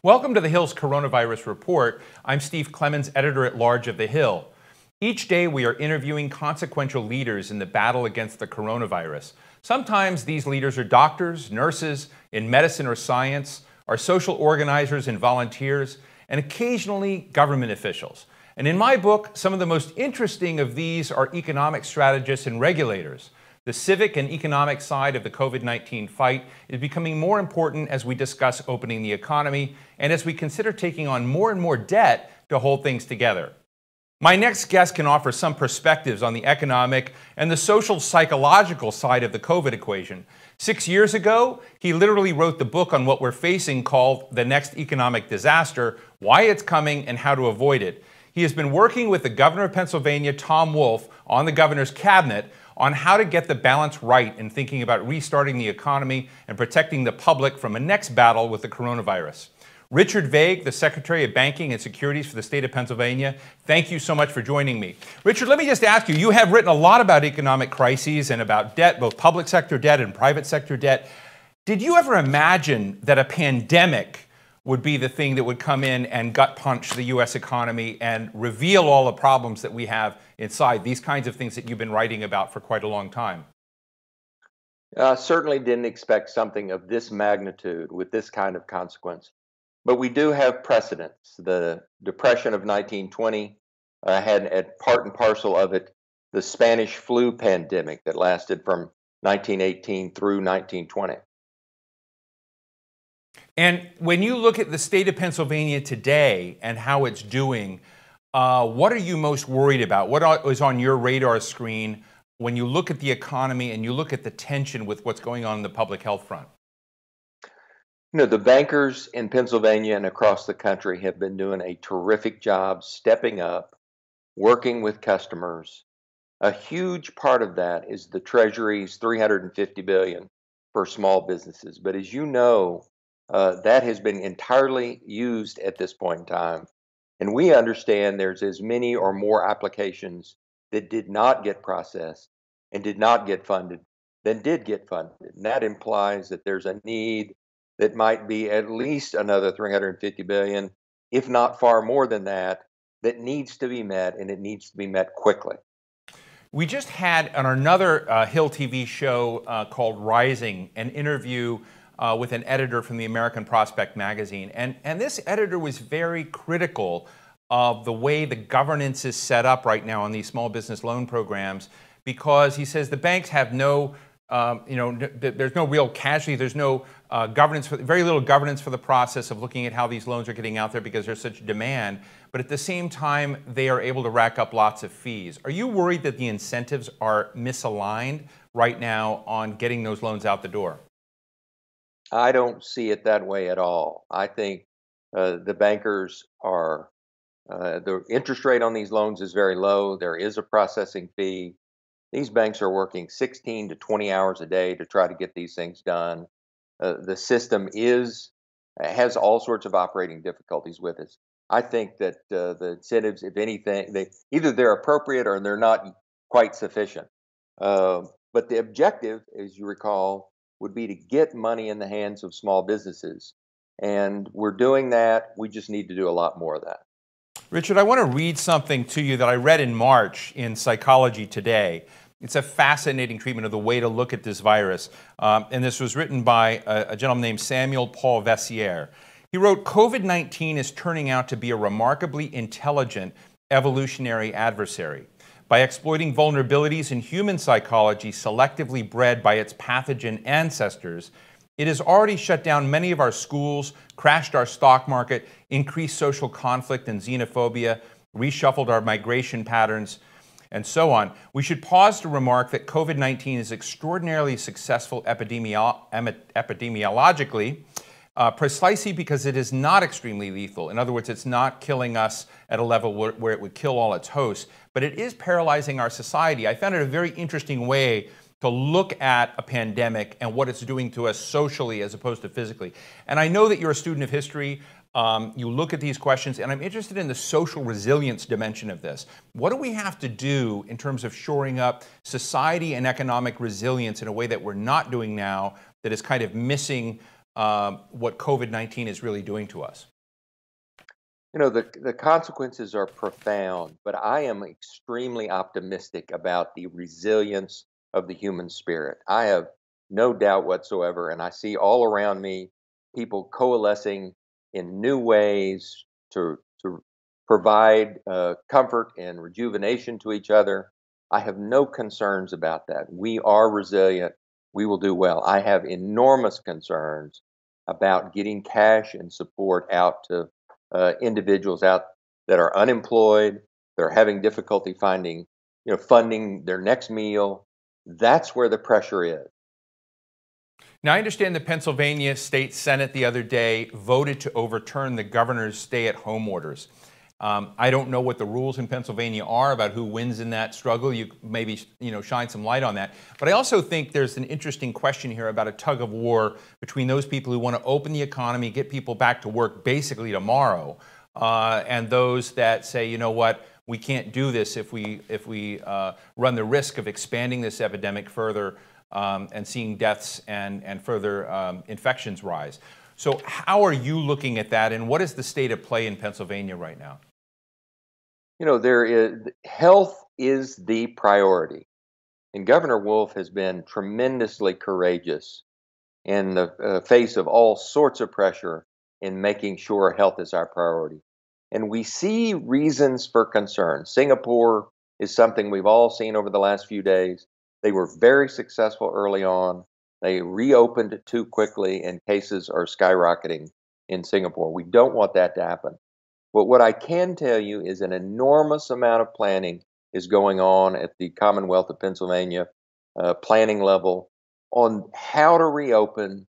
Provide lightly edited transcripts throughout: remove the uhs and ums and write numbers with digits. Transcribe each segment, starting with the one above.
Welcome to The Hill's Coronavirus Report. I'm Steve Clemons, editor-at-large of The Hill. Each day we are interviewing consequential leaders in the battle against the coronavirus. Sometimes these leaders are doctors, nurses, in medicine or science, are social organizers and volunteers, and occasionally government officials. And in my book, some of the most interesting of these are economic strategists and regulators. The civic and economic side of the COVID-19 fight is becoming more important as we discuss opening the economy and as we consider taking on more and more debt to hold things together. My next guest can offer some perspectives on the economic and the social psychological side of the COVID equation. 6 years ago, he literally wrote the book on what we're facing called The Next Economic Disaster, Why It's Coming and How to Avoid It. He has been working with the governor of Pennsylvania, Tom Wolf, on the governor's cabinet on how to get the balance right in thinking about restarting the economy and protecting the public from a next battle with the coronavirus. Richard Vague, the Secretary of Banking and Securities for the state of Pennsylvania, thank you so much for joining me. Richard, let me just ask you, you have written a lot about economic crises and about debt, both public sector debt and private sector debt. Did you ever imagine that a pandemic would be the thing that would come in and gut punch the U.S. economy and reveal all the problems that we have inside, these kinds of things that you've been writing about for quite a long time? Certainly didn't expect something of this magnitude with this kind of consequence. But we do have precedents. The Depression of 1920 had at part and parcel of it the Spanish flu pandemic that lasted from 1918 through 1920. And when you look at the state of Pennsylvania today and how it's doing, what are you most worried about? What is on your radar screen when you look at the economy and you look at the tension with what's going on in the public health front? You know, the bankers in Pennsylvania and across the country have been doing a terrific job stepping up, working with customers. A huge part of that is the Treasury's $350 billion for small businesses. But as you know, that has been entirely used at this point in time. And we understand there's as many or more applications that did not get processed and did not get funded than did get funded. And that implies that there's a need that might be at least another $350 billion, if not far more than that, that needs to be met, and it needs to be met quickly. We just had on another Hill TV show called Rising an interview with an editor from the American Prospect magazine. And this editor was very critical of the way the governance is set up right now on these small business loan programs, because he says the banks have no, there's no real casualty, there's no governance, very little governance for the process of looking at how these loans are getting out there because there's such demand. But at the same time, they are able to rack up lots of fees. Are you worried that the incentives are misaligned right now on getting those loans out the door? I don't see it that way at all. I think the bankers are, the interest rate on these loans is very low. There is a processing fee. These banks are working 16 to 20 hours a day to try to get these things done. The system has all sorts of operating difficulties with it. I think that the incentives, if anything, either they're appropriate or they're not quite sufficient. But the objective, as you recall, would be to get money in the hands of small businesses. And we're doing that. We just need to do a lot more of that. Richard, I want to read something to you that I read in March in Psychology Today. It's a fascinating treatment of the way to look at this virus. And this was written by a gentleman named Samuel Paul Vessier. He wrote, "COVID-19 is turning out to be a remarkably intelligent evolutionary adversary. By exploiting vulnerabilities in human psychology selectively bred by its pathogen ancestors, it has already shut down many of our schools, crashed our stock market, increased social conflict and xenophobia, reshuffled our migration patterns, and so on. We should pause to remark that COVID-19 is extraordinarily successful epidemiologically, precisely because it is not extremely lethal. In other words, it's not killing us at a level where it would kill all its hosts, but it is paralyzing our society." I found it a very interesting way to look at a pandemic and what it's doing to us socially as opposed to physically. And I know that you're a student of history. You look at these questions, and I'm interested in the social resilience dimension of this. What do we have to do in terms of shoring up society and economic resilience in a way that we're not doing now, that is kind of missing what COVID-19 is really doing to us? The consequences are profound, but I am extremely optimistic about the resilience of the human spirit. I have no doubt whatsoever, and I see all around me people coalescing in new ways to provide comfort and rejuvenation to each other. I have no concerns about that. We are resilient. We will do well. I have enormous concerns about getting cash and support out to individuals out that are unemployed, they're having difficulty finding, funding their next meal. That's where the pressure is. Now, I understand the Pennsylvania State Senate the other day voted to overturn the governor's stay-at-home orders. I don't know what the rules in Pennsylvania are about who wins in that struggle. You maybe shine some light on that. But I also think there's an interesting question here about a tug of war between those people who want to open the economy, get people back to work basically tomorrow, and those that say, you know what, we can't do this if we run the risk of expanding this epidemic further and seeing deaths and further infections rise. So how are you looking at that, and what is the state of play in Pennsylvania right now? Health is the priority, and Governor Wolf has been tremendously courageous in the face of all sorts of pressure in making sure health is our priority. And we see reasons for concern. Singapore is something we've all seen over the last few days. They were very successful early on. They reopened too quickly, and cases are skyrocketing in Singapore. We don't want that to happen. But what I can tell you is an enormous amount of planning is going on at the Commonwealth of Pennsylvania planning level on how to reopen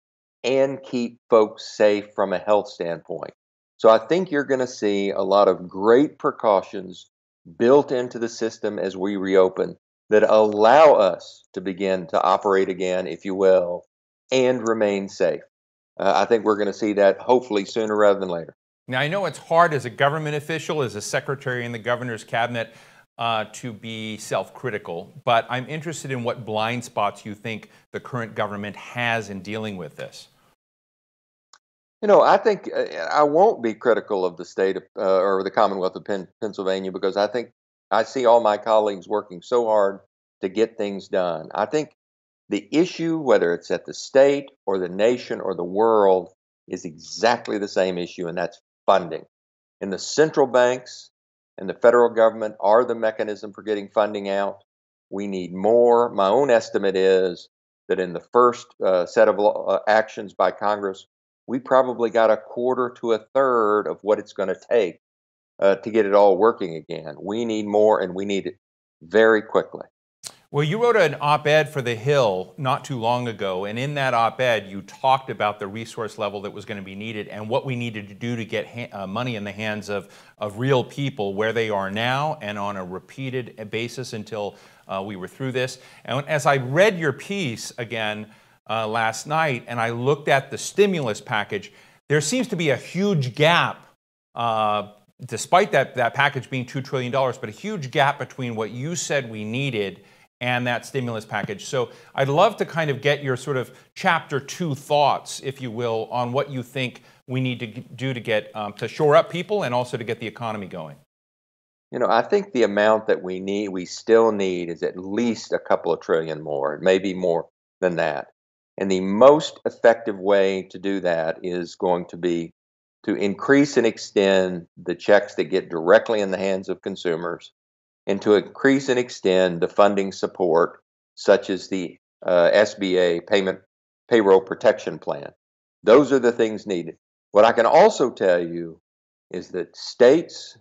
and keep folks safe from a health standpoint. So I think you're going to see a lot of great precautions built into the system as we reopen that allow us to begin to operate again, if you will, and remain safe. I think we're going to see that hopefully sooner rather than later. Now, I know it's hard as a government official, as a secretary in the governor's cabinet, to be self-critical, but I'm interested in what blind spots you think the current government has in dealing with this. I think I won't be critical of the state of, or the Commonwealth of Pennsylvania, because I think I see all my colleagues working so hard to get things done. I think the issue, whether it's at the state or the nation or the world, is exactly the same issue, and that's funding. And the central banks and the federal government are the mechanism for getting funding out. We need more. My own estimate is that in the first set of actions by Congress, we probably got a quarter to a third of what it's going to take to get it all working again. We need more, and we need it very quickly. Well, you wrote an op-ed for The Hill not too long ago, and in that op-ed, you talked about the resource level that was going to be needed and what we needed to do to get money in the hands of real people where they are now and on a repeated basis until we were through this. And as I read your piece again last night and I looked at the stimulus package, there seems to be a huge gap, despite that package being $2 trillion, but a huge gap between what you said we needed and that stimulus package. So I'd love to kind of get your sort of chapter 2 thoughts, if you will, on what you think we need to do to get to shore up people and also to get the economy going. I think the amount that we still need is at least a couple of trillion more, maybe more than that. And the most effective way to do that is going to be to increase and extend the checks that get directly in the hands of consumers, and to increase and extend the funding support, such as the SBA Payroll Protection Plan. Those are the things needed. What I can also tell you is that states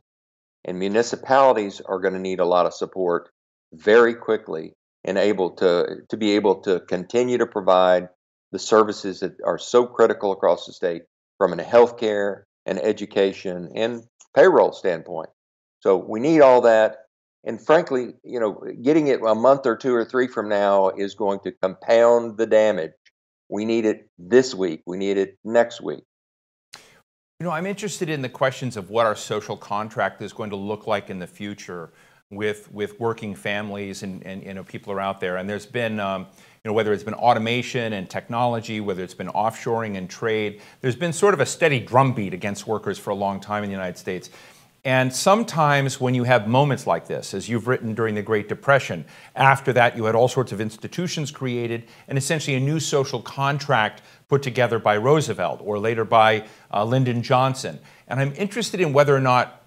and municipalities are going to need a lot of support very quickly and to be able to continue to provide the services that are so critical across the state from a healthcare and education and payroll standpoint. So we need all that. And frankly, getting it a month or 2 or 3 from now is going to compound the damage. We need it this week. We need it next week. I'm interested in the questions of what our social contract is going to look like in the future. with working families and people are out there. And there's been whether it's been automation and technology, whether it's been offshoring and trade, there's been sort of a steady drumbeat against workers for a long time in the United States. And sometimes when you have moments like this, as you've written during the Great Depression, after that you had all sorts of institutions created and essentially a new social contract put together by Roosevelt or later by Lyndon Johnson. And I'm interested in whether or not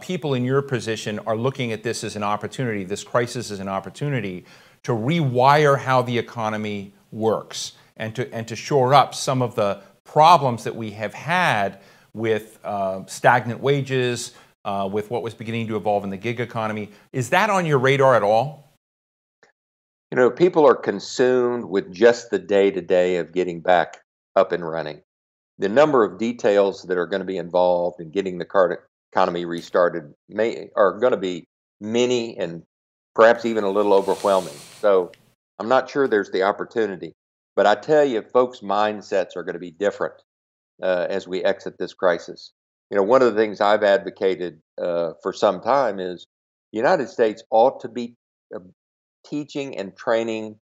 people in your position are looking at this as an opportunity, this crisis as an opportunity to rewire how the economy works and to shore up some of the problems that we have had with stagnant wages, with what was beginning to evolve in the gig economy. Is that on your radar at all? People are consumed with just the day-to-day of getting back up and running. The number of details that are going to be involved in getting the economy restarted are going to be many and perhaps even a little overwhelming. So I'm not sure there's the opportunity. But I tell you, folks' mindsets are going to be different as we exit this crisis. One of the things I've advocated for some time is the United States ought to be teaching and training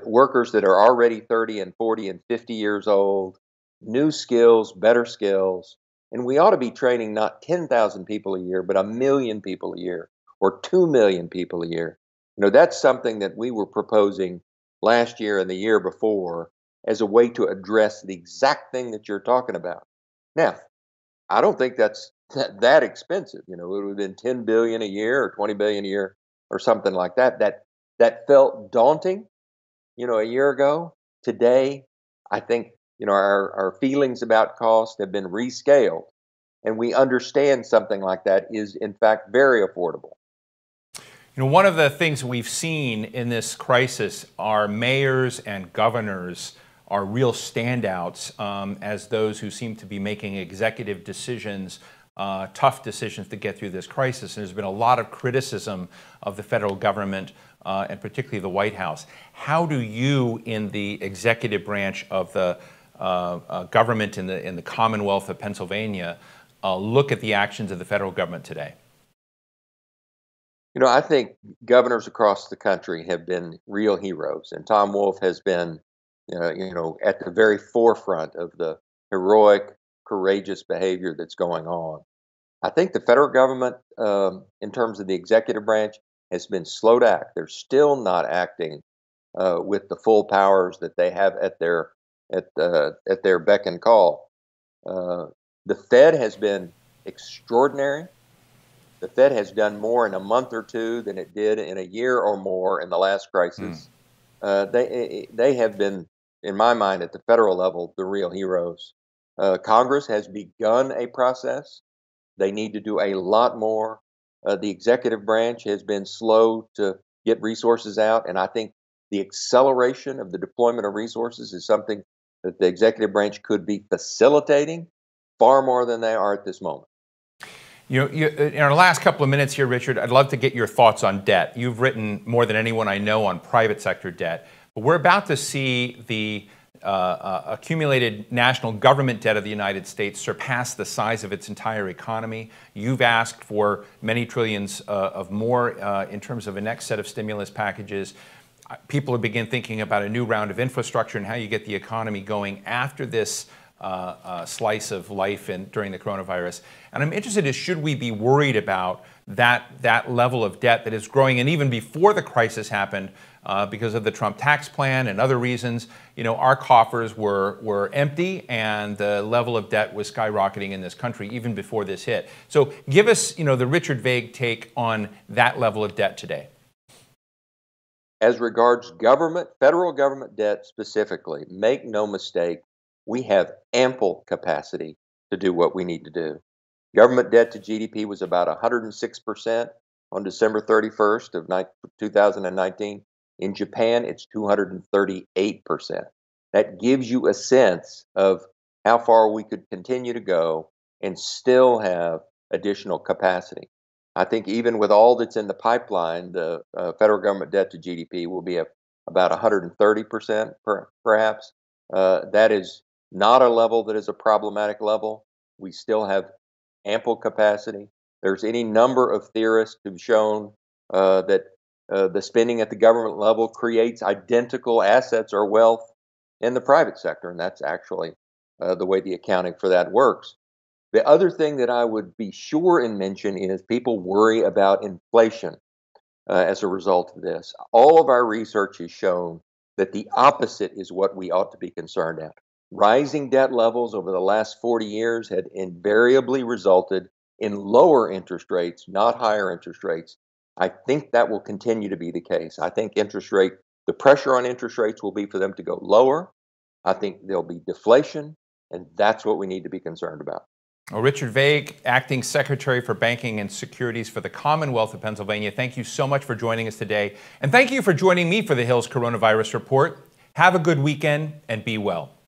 workers that are already 30 and 40 and 50 years old, new skills, better skills. And we ought to be training not 10,000 people a year, but 1,000,000 people a year or 2,000,000 people a year. That's something that we were proposing last year and the year before as a way to address the exact thing that you're talking about. Now, I don't think that's that expensive. It would have been 10 billion a year or 20 billion a year or something like that. That felt daunting, a year ago. Today, I think, our feelings about cost have been rescaled, and we understand something like that is in fact very affordable. One of the things we've seen in this crisis are mayors and governors are real standouts as those who seem to be making executive decisions, tough decisions to get through this crisis. And there's been a lot of criticism of the federal government and particularly the White House. How do you, in the executive branch of the government in the Commonwealth of Pennsylvania, look at the actions of the federal government today? I think governors across the country have been real heroes, and Tom Wolf has been, at the very forefront of the heroic, courageous behavior that's going on. I think the federal government, in terms of the executive branch, has been slow to act. They're still not acting with the full powers that they have at their beck and call. The Fed has been extraordinary. The Fed has done more in a month or two than it did in a year or more in the last crisis. They have been, in my mind, at the federal level, the real heroes. Congress has begun a process. They need to do a lot more. The executive branch has been slow to get resources out, and I think the acceleration of the deployment of resources is something that the executive branch could be facilitating far more than they are at this moment. In our last couple of minutes here, Richard, I'd love to get your thoughts on debt. You've written more than anyone I know on private sector debt, but we're about to see the accumulated national government debt of the United States surpass the size of its entire economy. You've asked for many trillions of more in terms of a next set of stimulus packages. People begin thinking about a new round of infrastructure and how you get the economy going after this slice of life during the coronavirus. And I'm interested in, should we be worried about that level of debt that is growing, and even before the crisis happened, because of the Trump tax plan and other reasons, our coffers were empty and the level of debt was skyrocketing in this country even before this hit. So give us, the Richard Vague take on that level of debt today. As regards government, federal government debt specifically, make no mistake, we have ample capacity to do what we need to do. Government debt to GDP was about 106% on December 31st of 2019. In Japan, it's 238%. That gives you a sense of how far we could continue to go and still have additional capacity. I think even with all that's in the pipeline, the federal government debt to GDP will be about 130% perhaps. That is not a level that is a problematic level. We still have ample capacity. There's any number of theorists who've shown that the spending at the government level creates identical assets or wealth in the private sector, and that's actually the way the accounting for that works. The other thing that I would be sure and mention is people worry about inflation as a result of this. All of our research has shown that the opposite is what we ought to be concerned at. Rising debt levels over the last 40 years had invariably resulted in lower interest rates, not higher interest rates. I think that will continue to be the case. I think the pressure on interest rates will be for them to go lower. I think there'll be deflation, and that's what we need to be concerned about. Well, Richard Vague, Acting Secretary for Banking and Securities for the Commonwealth of Pennsylvania, thank you so much for joining us today. And thank you for joining me for the Hill's Coronavirus Report. Have a good weekend and be well.